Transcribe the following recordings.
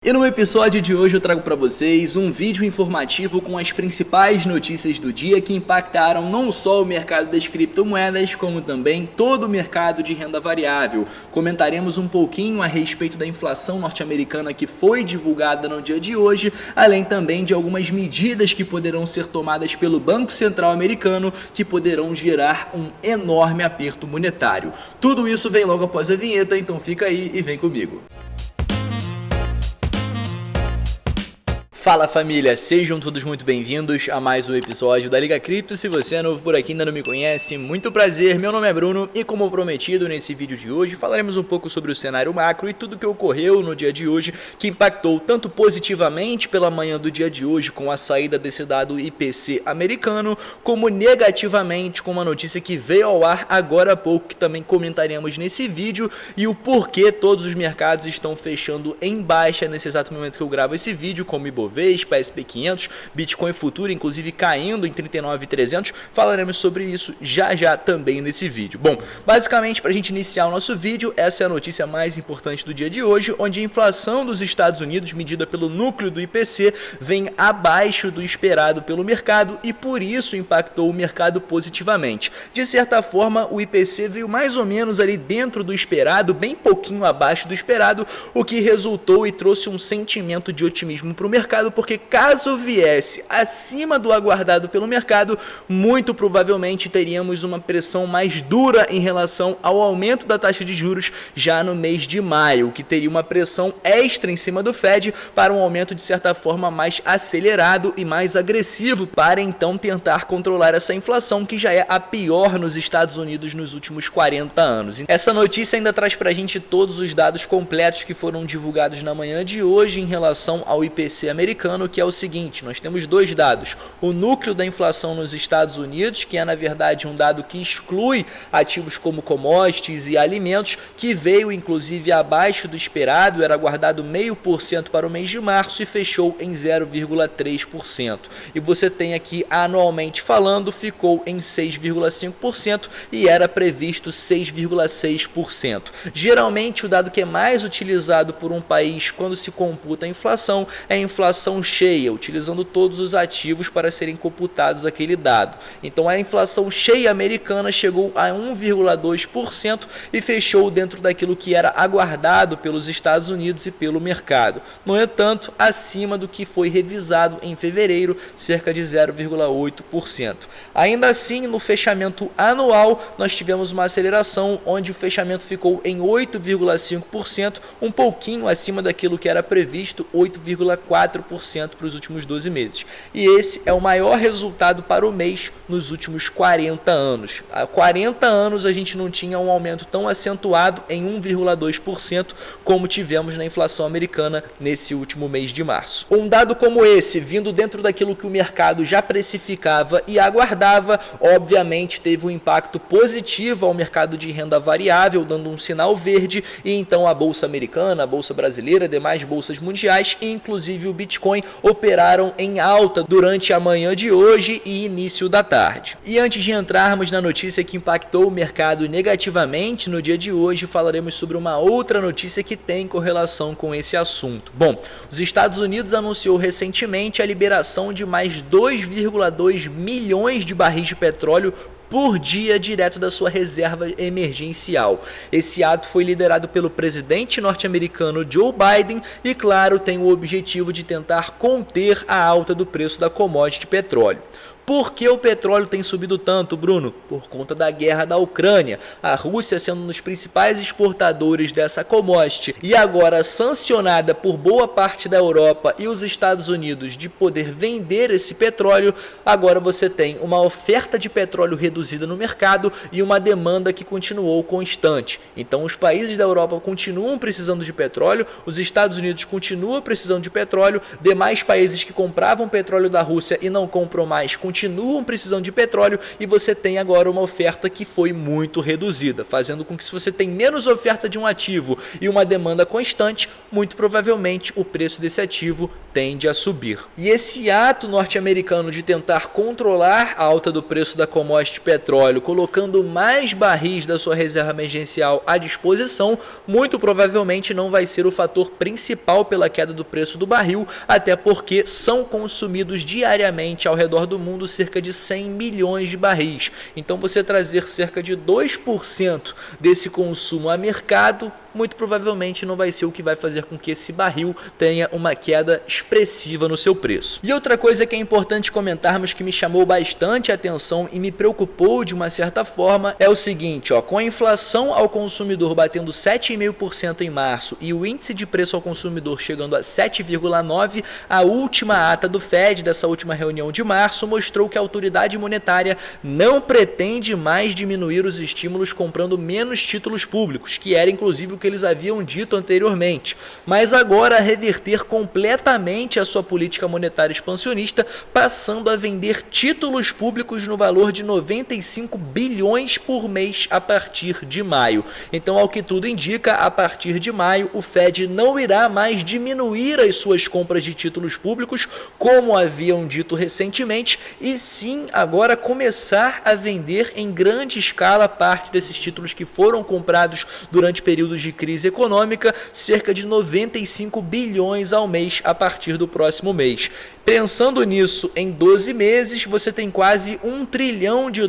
E no episódio de hoje eu trago para vocês um vídeo informativo com as principais notícias do dia que impactaram não só o mercado das criptomoedas, como também todo o mercado de renda variável. Comentaremos um pouquinho a respeito da inflação norte-americana que foi divulgada no dia de hoje, além também de algumas medidas que poderão ser tomadas pelo Banco Central americano que poderão gerar um enorme aperto monetário. Tudo isso vem logo após a vinheta, então fica aí e vem comigo. Fala família, sejam todos muito bem-vindos a mais um episódio da Liga Cripto. Se você é novo por aqui e ainda não me conhece, muito prazer, meu nome é Bruno e como prometido nesse vídeo de hoje falaremos um pouco sobre o cenário macro e tudo que ocorreu no dia de hoje que impactou tanto positivamente pela manhã do dia de hoje com a saída desse dado IPC americano, como negativamente com uma notícia que veio ao ar agora há pouco que também comentaremos nesse vídeo e o porquê todos os mercados estão fechando em baixa nesse exato momento que eu gravo esse vídeo, como Ibovespa, SP500, Bitcoin futuro, inclusive caindo em 39.300, falaremos sobre isso já também nesse vídeo. Bom, basicamente para a gente iniciar o nosso vídeo, essa é a notícia mais importante do dia de hoje, onde a inflação dos Estados Unidos, medida pelo núcleo do IPC, vem abaixo do esperado pelo mercado e por isso impactou o mercado positivamente. De certa forma, o IPC veio mais ou menos ali dentro do esperado, bem pouquinho abaixo do esperado, o que resultou e trouxe um sentimento de otimismo para o mercado, porque caso viesse acima do aguardado pelo mercado, muito provavelmente teríamos uma pressão mais dura em relação ao aumento da taxa de juros já no mês de maio, o que teria uma pressão extra em cima do Fed para um aumento de certa forma mais acelerado e mais agressivo para então tentar controlar essa inflação que já é a pior nos Estados Unidos nos últimos 40 anos. Essa notícia ainda traz para a gente todos os dados completos que foram divulgados na manhã de hoje em relação ao IPC americano, que é o seguinte: nós temos dois dados, o núcleo da inflação nos Estados Unidos, que é na verdade um dado que exclui ativos como commodities e alimentos, que veio inclusive abaixo do esperado, era aguardado 0,5% para o mês de março e fechou em 0,3%. E você tem aqui anualmente falando, ficou em 6,5% e era previsto 6,6%. Geralmente o dado que é mais utilizado por um país quando se computa a inflação é a inflação cheia, utilizando todos os ativos para serem computados aquele dado. Então a inflação cheia americana chegou a 1,2% e fechou dentro daquilo que era aguardado pelos Estados Unidos e pelo mercado. No entanto, acima do que foi revisado em fevereiro, cerca de 0,8%. Ainda assim, no fechamento anual, nós tivemos uma aceleração onde o fechamento ficou em 8,5%, um pouquinho acima daquilo que era previsto, 8,4% para os últimos 12 meses. E esse é o maior resultado para o mês nos últimos 40 anos. Há 40 anos a gente não tinha um aumento tão acentuado em 1,2% como tivemos na inflação americana nesse último mês de março. Um dado como esse, vindo dentro daquilo que o mercado já precificava e aguardava, obviamente teve um impacto positivo ao mercado de renda variável, dando um sinal verde, e então a bolsa americana, a bolsa brasileira, demais bolsas mundiais e inclusive o Bitcoin operaram em alta durante a manhã de hoje e início da tarde. E antes de entrarmos na notícia que impactou o mercado negativamente no dia de hoje, falaremos sobre uma outra notícia que tem correlação com esse assunto. Bom, os Estados Unidos anunciou recentemente a liberação de mais 2,2 milhões de barris de petróleo por dia direto da sua reserva emergencial. Esse ato foi liderado pelo presidente norte-americano Joe Biden e, claro, tem o objetivo de tentar conter a alta do preço da commodity petróleo. Por que o petróleo tem subido tanto, Bruno? Por conta da guerra da Ucrânia, a Rússia sendo um dos principais exportadores dessa commodity e agora sancionada por boa parte da Europa e os Estados Unidos de poder vender esse petróleo, agora você tem uma oferta de petróleo reduzida no mercado e uma demanda que continuou constante. Então os países da Europa continuam precisando de petróleo, os Estados Unidos continuam precisando de petróleo, demais países que compravam petróleo da Rússia e não compram mais continuam precisando de petróleo e você tem agora uma oferta que foi muito reduzida, fazendo com que, se você tem menos oferta de um ativo e uma demanda constante, muito provavelmente o preço desse ativo tende a subir. E esse ato norte-americano de tentar controlar a alta do preço da commodity petróleo, colocando mais barris da sua reserva emergencial à disposição, muito provavelmente não vai ser o fator principal pela queda do preço do barril, até porque são consumidos diariamente ao redor do mundo cerca de 100 milhões de barris. Então você trazer cerca de 2% desse consumo a mercado, muito provavelmente não vai ser o que vai fazer com que esse barril tenha uma queda expressiva no seu preço. E outra coisa que é importante comentarmos, que me chamou bastante a atenção e me preocupou de uma certa forma, é o seguinte, com a inflação ao consumidor batendo 7,5% em março e o índice de preço ao consumidor chegando a 7,9%, a última ata do Fed dessa última reunião de março mostrou que a autoridade monetária não pretende mais diminuir os estímulos comprando menos títulos públicos, que era inclusive o que eles haviam dito anteriormente, mas agora reverter completamente a sua política monetária expansionista, passando a vender títulos públicos no valor de 95 bilhões por mês a partir de maio. Então, ao que tudo indica, a partir de maio, o Fed não irá mais diminuir as suas compras de títulos públicos, como haviam dito recentemente, e sim agora começar a vender em grande escala parte desses títulos que foram comprados durante períodos de crise econômica, cerca de 95 bilhões ao mês a partir do próximo mês. Pensando nisso, em 12 meses, você tem quase $1 trilhão de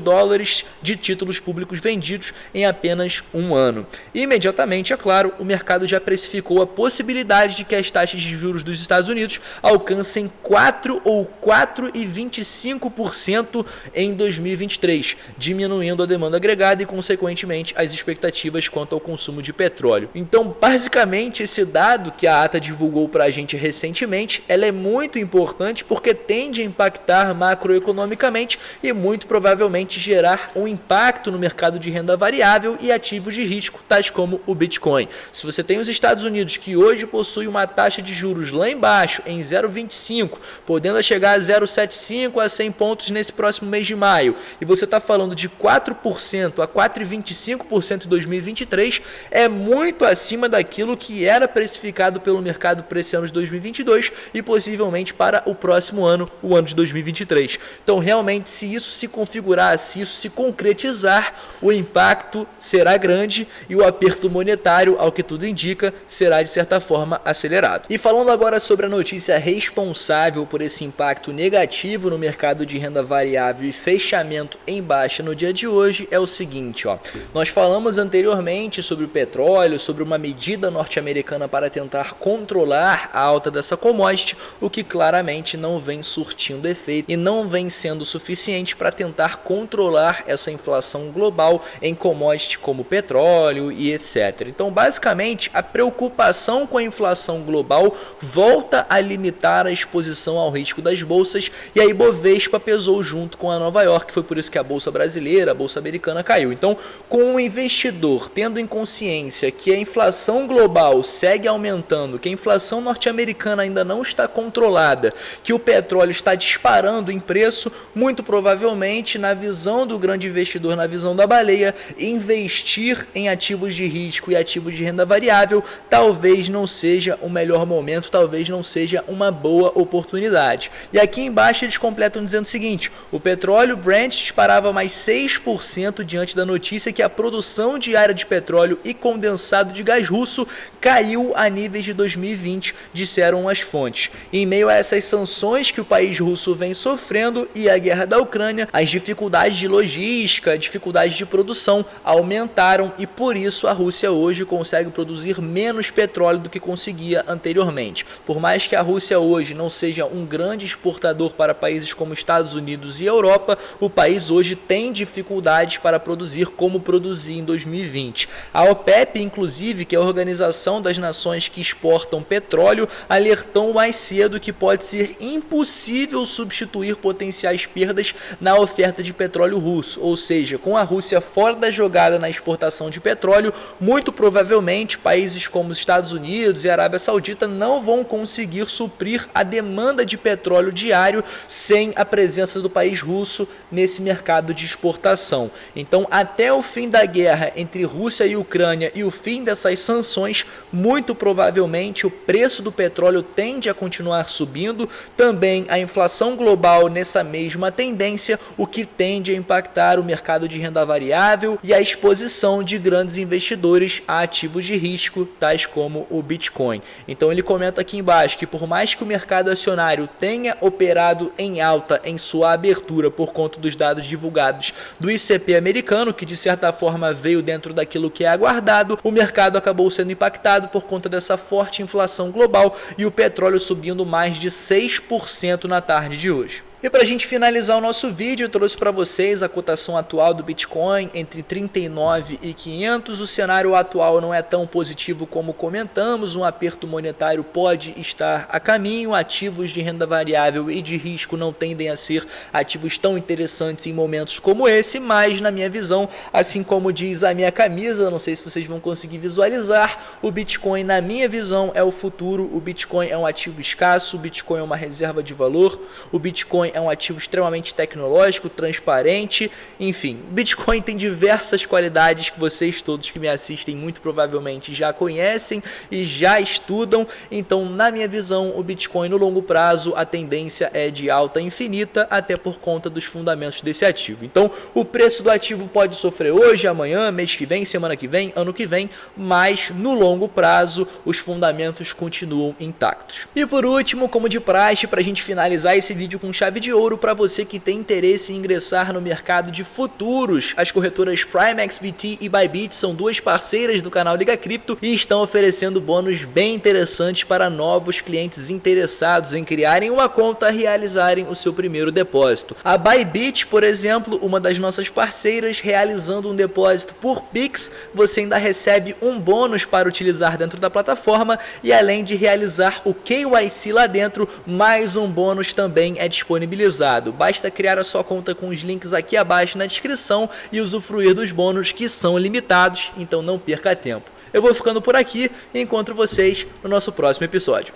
títulos públicos vendidos em apenas um ano. E, imediatamente, é claro, o mercado já precificou a possibilidade de que as taxas de juros dos Estados Unidos alcancem 4 ou 4,25% em 2023, diminuindo a demanda agregada e, consequentemente, as expectativas quanto ao consumo de petróleo. Então, basicamente, esse dado que a ata divulgou para a gente recentemente, ela é muito importante porque tende a impactar macroeconomicamente e muito provavelmente gerar um impacto no mercado de renda variável e ativos de risco, tais como o Bitcoin. Se você tem os Estados Unidos, que hoje possui uma taxa de juros lá embaixo, em 0,25, podendo chegar a 0,75 a 100 pontos nesse próximo mês de maio, e você está falando de 4% a 4,25% em 2023, é muito acima daquilo que era precificado pelo mercado para esse ano de 2022 e possivelmente para o próximo ano, o ano de 2023. Então, realmente, se isso se configurar, se isso se concretizar, o impacto será grande e o aperto monetário, ao que tudo indica, será de certa forma acelerado. E falando agora sobre a notícia responsável por esse impacto negativo no mercado de renda variável e fechamento em baixa no dia de hoje, é o seguinte, nós falamos anteriormente sobre o petróleo, sobre uma medida norte-americana para tentar controlar a alta dessa commodity, o que claramente não vem surtindo efeito e não vem sendo suficiente para tentar controlar essa inflação global em commodities como petróleo e etc. Então, basicamente, a preocupação com a inflação global volta a limitar a exposição ao risco das bolsas e a Ibovespa pesou junto com a Nova York, foi por isso que a bolsa brasileira, a bolsa americana caiu. Então, com o investidor tendo em consciência que a inflação global segue aumentando, que a inflação norte-americana ainda não está controlada, que o petróleo está disparando em preço, muito provavelmente, na visão do grande investidor, na visão da baleia, investir em ativos de risco e ativos de renda variável talvez não seja o melhor momento, talvez não seja uma boa oportunidade. E aqui embaixo eles completam dizendo o seguinte: o petróleo Brent disparava mais 6% diante da notícia que a produção diária de petróleo e condensado de gás russo caiu a níveis de 2020, disseram as fontes. E em meio a essas sanções que o país russo vem sofrendo e a guerra da Ucrânia, as dificuldades de logística, dificuldades de produção aumentaram e por isso a Rússia hoje consegue produzir menos petróleo do que conseguia anteriormente. Por mais que a Rússia hoje não seja um grande exportador para países como Estados Unidos e Europa, o país hoje tem dificuldades para produzir como produzia em 2020. A OPEP, inclusive, que é a Organização das Nações que Exportam Petróleo, alertou mais cedo que pode ser impossível substituir potenciais perdas na oferta de petróleo russo, ou seja, com a Rússia fora da jogada na exportação de petróleo, muito provavelmente países como os Estados Unidos e a Arábia Saudita não vão conseguir suprir a demanda de petróleo diário sem a presença do país russo nesse mercado de exportação. Então, até o fim da guerra entre Rússia e Ucrânia e o fim dessas sanções, muito provavelmente o preço do petróleo tende a continuar subindo, também a inflação global nessa mesma tendência, o que tende a impactar o mercado de renda variável e a exposição de grandes investidores a ativos de risco, tais como o Bitcoin. Então ele comenta aqui embaixo que por mais que o mercado acionário tenha operado em alta em sua abertura por conta dos dados divulgados do ICP americano, que de certa forma veio dentro daquilo que é aguardado, o mercado acabou sendo impactado por conta dessa forte inflação global e o petróleo subindo mais de 6% na tarde de hoje. E para a gente finalizar o nosso vídeo, eu trouxe para vocês a cotação atual do Bitcoin entre 39.500. O cenário atual não é tão positivo como comentamos, um aperto monetário pode estar a caminho, ativos de renda variável e de risco não tendem a ser ativos tão interessantes em momentos como esse, mas na minha visão, assim como diz a minha camisa, não sei se vocês vão conseguir visualizar, o Bitcoin na minha visão é o futuro, o Bitcoin é um ativo escasso, o Bitcoin é uma reserva de valor, o Bitcoin é um ativo extremamente tecnológico, transparente, enfim, Bitcoin tem diversas qualidades que vocês todos que me assistem muito provavelmente já conhecem e já estudam, então na minha visão o Bitcoin no longo prazo a tendência é de alta infinita, até por conta dos fundamentos desse ativo. Então o preço do ativo pode sofrer hoje, amanhã, mês que vem, semana que vem, ano que vem, mas no longo prazo os fundamentos continuam intactos. E por último, como de praxe, para a gente finalizar esse vídeo com chave de ouro, para você que tem interesse em ingressar no mercado de futuros, as corretoras PrimeXBT e Bybit são duas parceiras do canal Liga Cripto e estão oferecendo bônus bem interessantes para novos clientes interessados em criarem uma conta e realizarem o seu primeiro depósito. A Bybit, por exemplo, uma das nossas parceiras, realizando um depósito por Pix, você ainda recebe um bônus para utilizar dentro da plataforma e além de realizar o KYC lá dentro, mais um bônus também é disponibilizado. Basta criar a sua conta com os links aqui abaixo na descrição e usufruir dos bônus que são limitados, então não perca tempo. Eu vou ficando por aqui e encontro vocês no nosso próximo episódio.